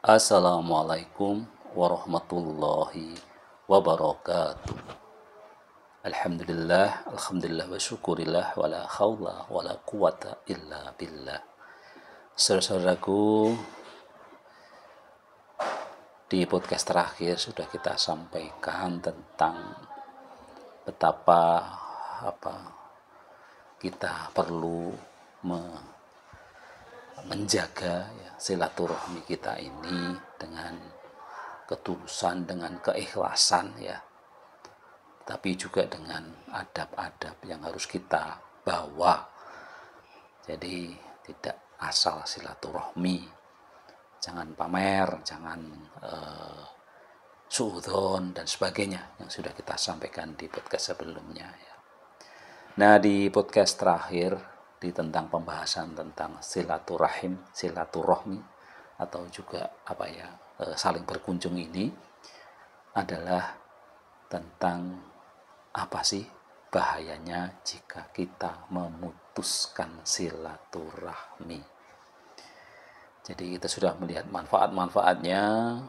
Assalamualaikum warahmatullahi wabarakatuh. Alhamdulillah wa syukurillah wa la haula wa la quwata illa billah. Saudaraku, di podcast terakhir sudah kita sampaikan tentang betapa kita perlu menjaga silaturahmi kita ini dengan ketulusan, dengan keikhlasan tapi juga dengan adab-adab yang harus kita bawa. Jadi tidak asal silaturahmi, jangan pamer, jangan suudzon dan sebagainya yang sudah kita sampaikan di podcast sebelumnya Nah, di podcast terakhir tentang pembahasan tentang silaturahmi atau juga saling berkunjung ini adalah tentang apa sih bahayanya jika kita memutuskan silaturahmi. Jadi kita sudah melihat manfaat-manfaatnya,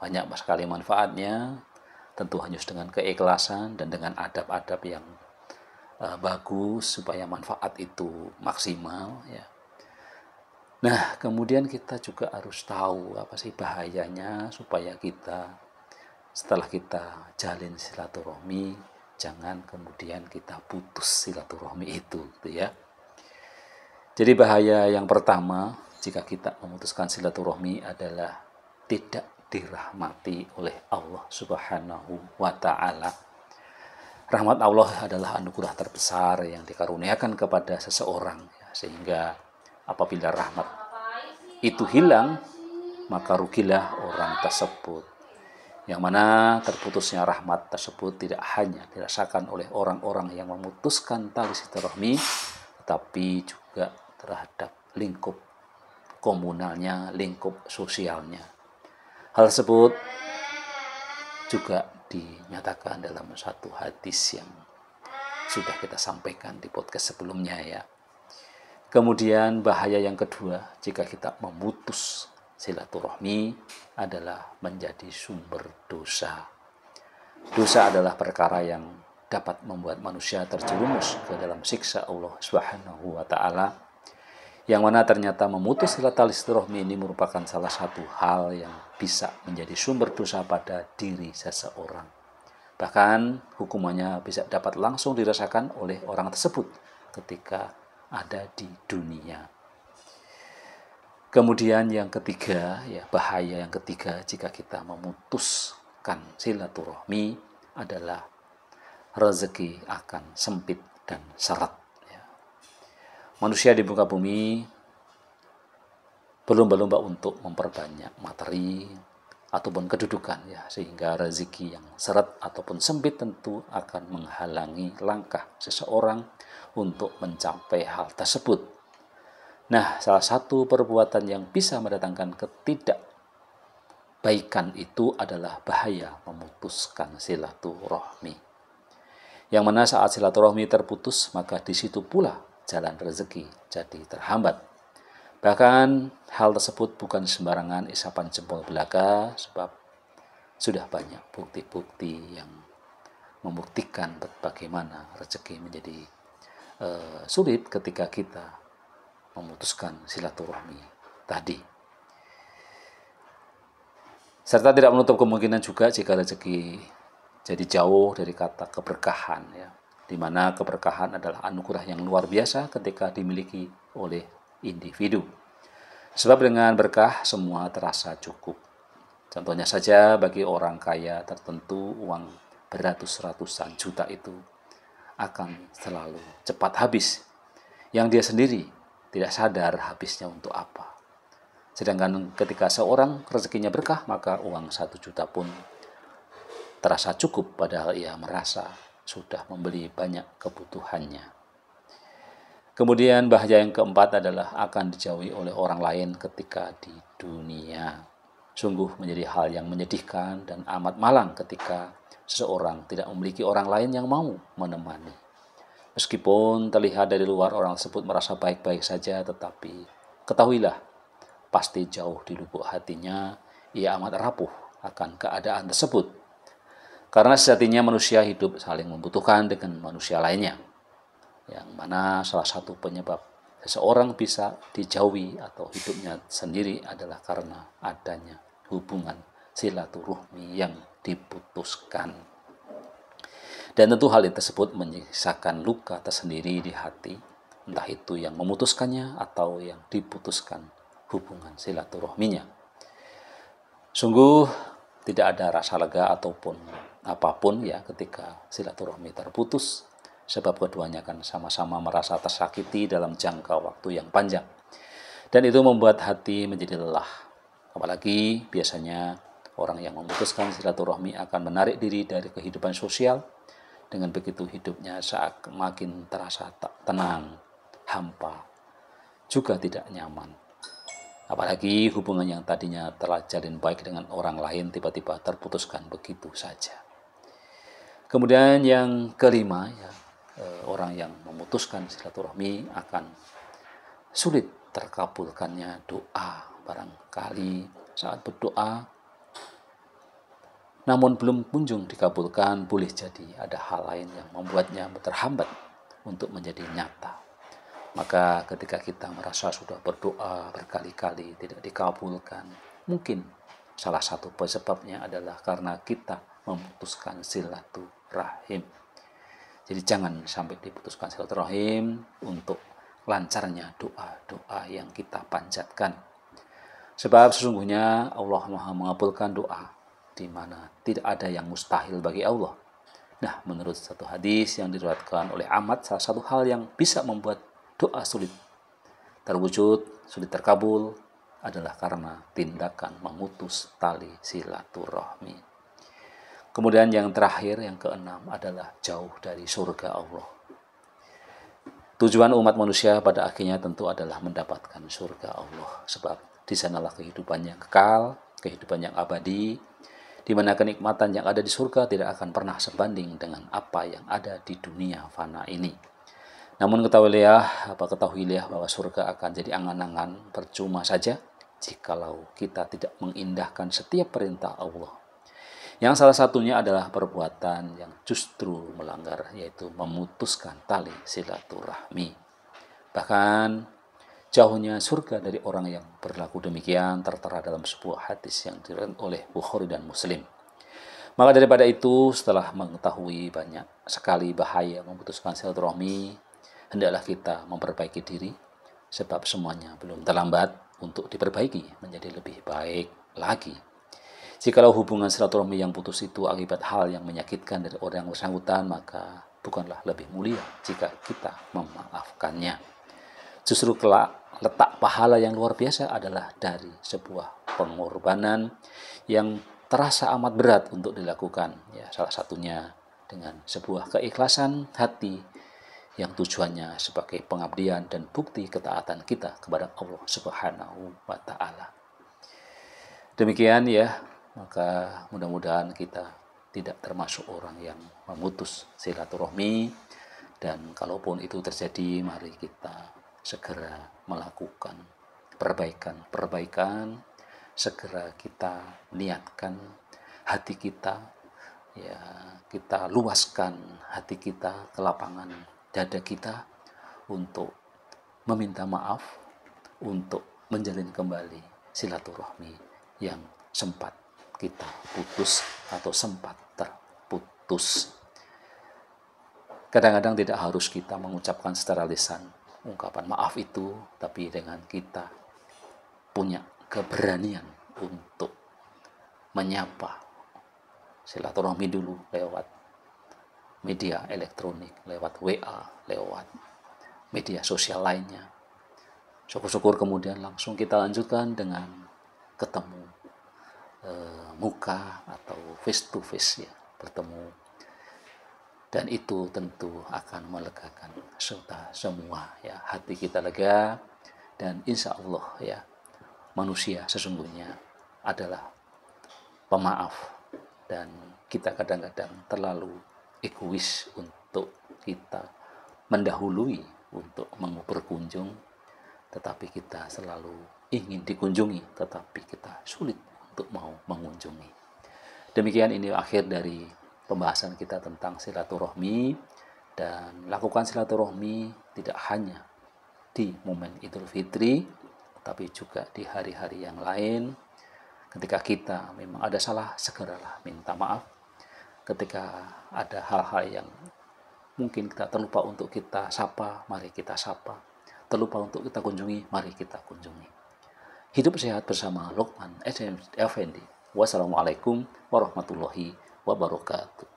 banyak sekali manfaatnya, tentu hanya dengan keikhlasan dan dengan adab-adab yang bagus supaya manfaat itu maksimal Nah, kemudian kita juga harus tahu apa sih bahayanya supaya kita setelah kita jalin silaturahmi jangan kemudian kita putus silaturahmi itu Jadi bahaya yang pertama jika kita memutuskan silaturahmi adalah tidak dirahmati oleh Allah Subhanahu wa ta'ala. Rahmat Allah adalah anugerah terbesar yang dikaruniakan kepada seseorang sehingga apabila rahmat itu hilang maka rugilah orang tersebut. Yang mana terputusnya rahmat tersebut tidak hanya dirasakan oleh orang-orang yang memutuskan tali silaturahmi tetapi juga terhadap lingkup komunalnya, lingkup sosialnya. Hal tersebut juga dinyatakan dalam satu hadis yang sudah kita sampaikan di podcast sebelumnya Kemudian bahaya yang kedua jika kita memutus silaturahmi adalah menjadi sumber dosa. Dosa adalah perkara yang dapat membuat manusia terjerumus ke dalam siksa Allah Subhanahu wa ta'ala, yang mana ternyata memutus silaturahmi ini merupakan salah satu hal yang bisa menjadi sumber dosa pada diri seseorang. Bahkan hukumannya bisa dapat langsung dirasakan oleh orang tersebut ketika ada di dunia. Kemudian yang ketiga, bahaya yang ketiga jika kita memutuskan silaturahmi adalah rezeki akan sempit dan seret. Manusia di muka bumi berlomba-lomba untuk memperbanyak materi ataupun kedudukan sehingga rezeki yang seret ataupun sempit tentu akan menghalangi langkah seseorang untuk mencapai hal tersebut. Nah, salah satu perbuatan yang bisa mendatangkan ketidakbaikan itu adalah bahaya memutuskan silaturahmi. Yang mana saat silaturahmi terputus, maka di situ pula jalan rezeki jadi terhambat. Bahkan hal tersebut bukan sembarangan isapan jempol belaka, sebab sudah banyak bukti-bukti yang membuktikan bagaimana rezeki menjadi sulit ketika kita memutuskan silaturahmi tadi. Serta tidak menutup kemungkinan juga jika rezeki jadi jauh dari kata keberkahan di mana keberkahan adalah anugerah yang luar biasa ketika dimiliki oleh individu. Sebab dengan berkah semua terasa cukup. Contohnya saja bagi orang kaya tertentu uang beratus-ratusan juta itu akan selalu cepat habis. Yang dia sendiri tidak sadar habisnya untuk apa. Sedangkan ketika seorang rezekinya berkah maka uang 1 juta pun terasa cukup padahal ia merasa sudah membeli banyak kebutuhannya. Kemudian bahaya yang keempat adalah akan dijauhi oleh orang lain ketika di dunia. Sungguh menjadi hal yang menyedihkan dan amat malang ketika seseorang tidak memiliki orang lain yang mau menemani. Meskipun terlihat dari luar orang tersebut merasa baik-baik saja, tetapi ketahuilah pasti jauh di lubuk hatinya ia amat rapuh akan keadaan tersebut. Karena sejatinya manusia hidup saling membutuhkan dengan manusia lainnya, yang mana salah satu penyebab seseorang bisa dijauhi atau hidupnya sendiri adalah karena adanya hubungan silaturahmi yang diputuskan. Dan tentu hal tersebut menyisakan luka tersendiri di hati, entah itu yang memutuskannya atau yang diputuskan hubungan silaturahminya. Sungguh tidak ada rasa lega ataupun apapun ya ketika silaturahmi terputus, sebab keduanya akan sama-sama merasa tersakiti dalam jangka waktu yang panjang. Dan itu membuat hati menjadi lelah. Apalagi biasanya orang yang memutuskan silaturahmi akan menarik diri dari kehidupan sosial. Dengan begitu hidupnya makin terasa tak tenang, hampa, juga tidak nyaman. Apalagi hubungan yang tadinya telah jalin baik dengan orang lain tiba-tiba terputuskan begitu saja. Kemudian yang kelima, ya, orang yang memutuskan silaturahmi akan sulit terkabulkannya doa. Barangkali saat berdoa namun belum kunjung dikabulkan, boleh jadi ada hal lain yang membuatnya terhambat untuk menjadi nyata. Maka ketika kita merasa sudah berdoa berkali-kali tidak dikabulkan, mungkin salah satu penyebabnya adalah karena kita memutuskan silaturahim. Jadi jangan sampai diputuskan silaturahim untuk lancarnya doa-doa yang kita panjatkan. Sebab sesungguhnya Allah Maha mengabulkan doa, di mana tidak ada yang mustahil bagi Allah. Nah, menurut satu hadis yang diriwayatkan oleh Ahmad, salah satu hal yang bisa membuat doa sulit terwujud, sulit terkabul adalah karena tindakan memutus tali silaturahmi. Kemudian yang terakhir, yang keenam adalah jauh dari surga Allah. Tujuan umat manusia pada akhirnya tentu adalah mendapatkan surga Allah, sebab di sanalah kehidupan yang kekal, kehidupan yang abadi, di mana kenikmatan yang ada di surga tidak akan pernah sebanding dengan apa yang ada di dunia fana ini. Namun ketahuilah bahwa surga akan jadi angan-angan percuma saja jikalau kita tidak mengindahkan setiap perintah Allah. Yang salah satunya adalah perbuatan yang justru melanggar, yaitu memutuskan tali silaturahmi. Bahkan jauhnya surga dari orang yang berlaku demikian tertera dalam sebuah hadis yang diriwayatkan oleh Bukhari dan Muslim. Maka daripada itu, setelah mengetahui banyak sekali bahaya memutuskan silaturahmi, hendaklah kita memperbaiki diri, sebab semuanya belum terlambat untuk diperbaiki menjadi lebih baik lagi. Jikalau hubungan silaturahmi yang putus itu akibat hal yang menyakitkan dari orang yang bersangkutan, maka bukanlah lebih mulia jika kita memaafkannya. Justru kelak letak pahala yang luar biasa adalah dari sebuah pengorbanan yang terasa amat berat untuk dilakukan. Ya, salah satunya dengan sebuah keikhlasan hati yang tujuannya sebagai pengabdian dan bukti ketaatan kita kepada Allah Subhanahu wa Ta'ala. Demikian ya, maka mudah-mudahan kita tidak termasuk orang yang memutus silaturahmi, dan kalaupun itu terjadi, mari kita segera melakukan perbaikan, segera kita niatkan hati kita, ya, kita luaskan hati kita, kelapangan dada kita untuk meminta maaf, untuk menjalin kembali silaturahmi yang sempat kita putus atau sempat terputus. Kadang-kadang tidak harus kita mengucapkan secara lisan ungkapan maaf itu, tapi dengan kita punya keberanian untuk menyapa silaturahmi dulu lewat media elektronik, lewat WA, lewat media sosial lainnya. Syukur-syukur kemudian langsung kita lanjutkan dengan ketemu muka atau face to face, ya, bertemu. Dan itu tentu akan melegakan semua, ya, hati kita lega, dan insya Allah ya, manusia sesungguhnya adalah pemaaf, dan kita kadang-kadang terlalu egois untuk kita mendahului untuk berkunjung, tetapi kita selalu ingin dikunjungi, tetapi kita sulit untuk mau mengunjungi. Demikian ini akhir dari pembahasan kita tentang silaturahmi, dan lakukan silaturahmi tidak hanya di momen Idul Fitri, tapi juga di hari-hari yang lain. Ketika kita memang ada salah, segeralah minta maaf. Ketika ada hal-hal yang mungkin kita terlupa untuk kita sapa, mari kita sapa. Terlupa untuk kita kunjungi, mari kita kunjungi. Hidup sehat bersama Lukman Effendi. Wassalamualaikum warahmatullahi wabarakatuh.